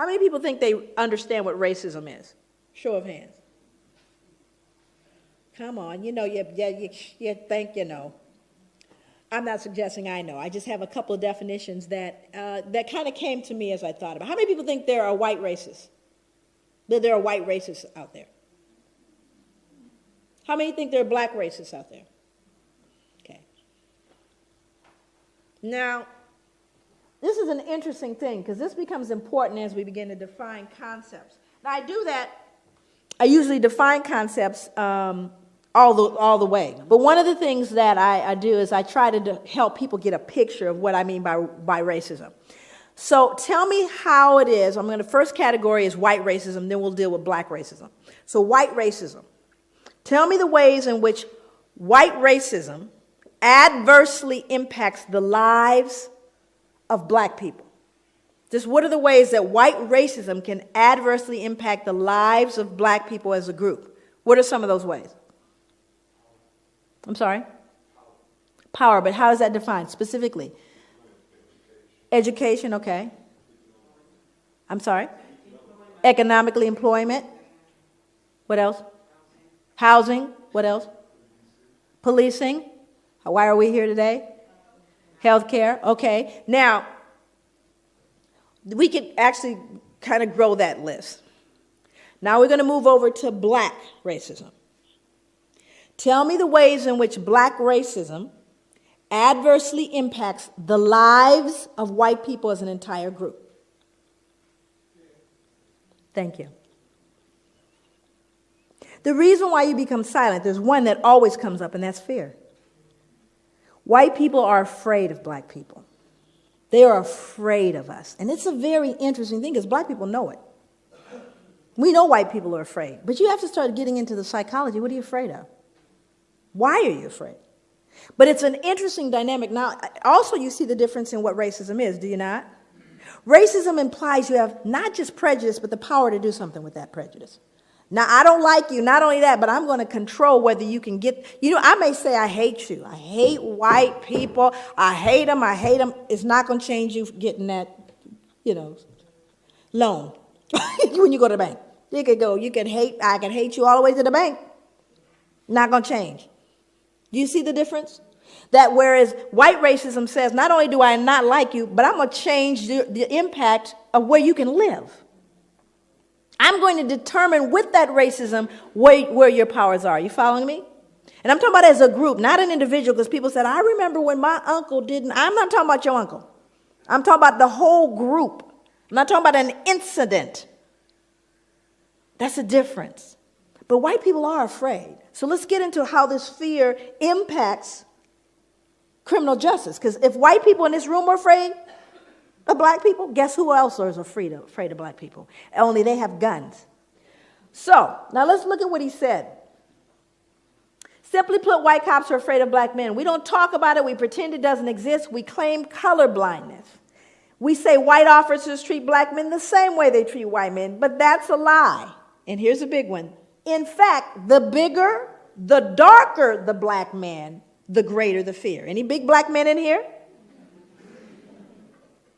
How many people think they understand what racism is? Show of hands. Come on, you think you know. I'm not suggesting I know. I just have a couple of definitions that kind of came to me as I thought about it. How many people think there are white racists? That there are white racists out there? How many think there are black racists out there? Okay. Now, this is an interesting thing because this becomes important as we begin to define concepts. Now, I do that. I usually define concepts all the way. But one of the things that I do is I try to help people get a picture of what I mean by racism. So tell me how it is. The first category is white racism, then we'll deal with black racism. So white racism. Tell me the ways in which white racism adversely impacts the lives of black people. Just what are the ways that white racism can adversely impact the lives of black people as a group? What are some of those ways? I'm sorry? Power, but how is that defined specifically? Education, okay. I'm sorry? Economically, employment. What else? Housing, what else? Policing. Why are we here today? Healthcare, okay. Now, we could actually kind of grow that list. Now we're going to move over to black racism. Tell me the ways in which black racism adversely impacts the lives of white people as an entire group. Thank you. The reason why you become silent, there's one that always comes up, and that's fear. White people are afraid of black people. They are afraid of us. And it's a very interesting thing because black people know it. We know white people are afraid. But you have to start getting into the psychology. What are you afraid of? Why are you afraid? But it's an interesting dynamic. Now, also you see the difference in what racism is, do you not? Racism implies you have not just prejudice, but the power to do something with that prejudice. Now, I don't like you, not only that, but I'm going to control whether you can get, I may say I hate you. I hate white people. I hate them. It's not going to change you getting that, loan when you go to the bank. I can hate you all the way to the bank. Not going to change. Do you see the difference? That whereas white racism says, not only do I not like you, but I'm going to change the impact of where you can live. I'm going to determine with that racism where your powers are. You following me? And I'm talking about as a group, not an individual, because people said, I remember when my uncle didn't. I'm not talking about your uncle. I'm talking about the whole group. I'm not talking about an incident. That's a difference. But white people are afraid. So let's get into how this fear impacts criminal justice. Because if white people in this room are afraid of black people, guess who else is afraid of black people? Only they have guns. So now let's look at what he said. Simply put, white cops are afraid of black men. We don't talk about it. We pretend it doesn't exist. We claim color blindness. We say white officers treat black men the same way they treat white men, but that's a lie. And here's a big one. In fact, the bigger, the darker the black man, the greater the fear. Any big black men in here?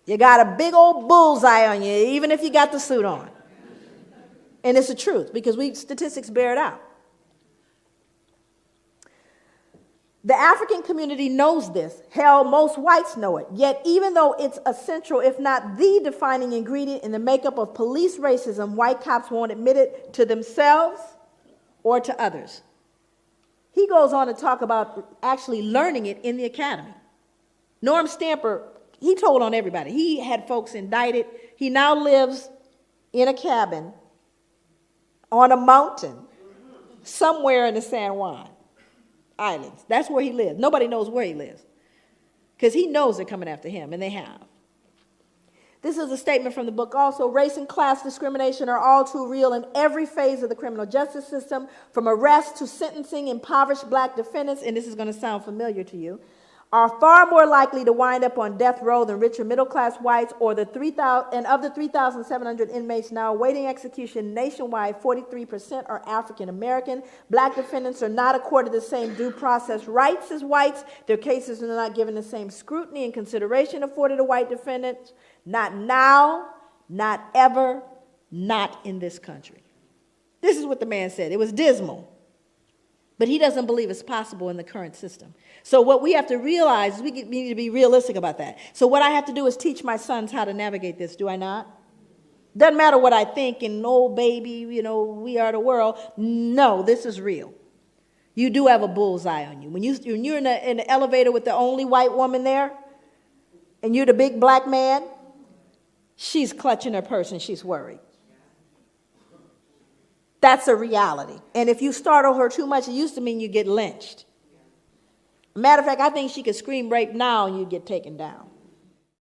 You got a big old bullseye on you, even if you got the suit on. And it's the truth, because statistics bear it out. The African community knows this. Hell, most whites know it. Yet, even though it's essential, if not the defining ingredient in the makeup of police racism, white cops won't admit it to themselves or to others. He goes on to talk about actually learning it in the academy. Norm Stamper, he told on everybody. He had folks indicted. He now lives in a cabin on a mountain somewhere in the San Juan Islands. That's where he lives. Nobody knows where he lives because he knows they're coming after him, and they have. This is a statement from the book also. Race and class discrimination are all too real in every phase of the criminal justice system, from arrest to sentencing. Impoverished black defendants, and this is going to sound familiar to you, are far more likely to wind up on death row than richer middle-class whites, or the 3,000, and of the 3,700 inmates now awaiting execution nationwide, 43% are African American. Black defendants are not accorded the same due process rights as whites. Their cases are not given the same scrutiny and consideration afforded to white defendants. Not now, Not ever, not in this country. This is what the man said. It was dismal. But he doesn't believe it's possible in the current system. So what we have to realize is we need to be realistic about that. So what I have to do is teach my sons how to navigate this, do I not? Doesn't matter what I think and, oh, baby, we are the world. No, this is real. You do have a bullseye on you. When you're in the elevator with the only white woman there, and you're the big black man, she's clutching her purse and she's worried. That's a reality. And if you startle her too much, it used to mean you get lynched. Matter of fact, I think she could scream rape now and you'd get taken down.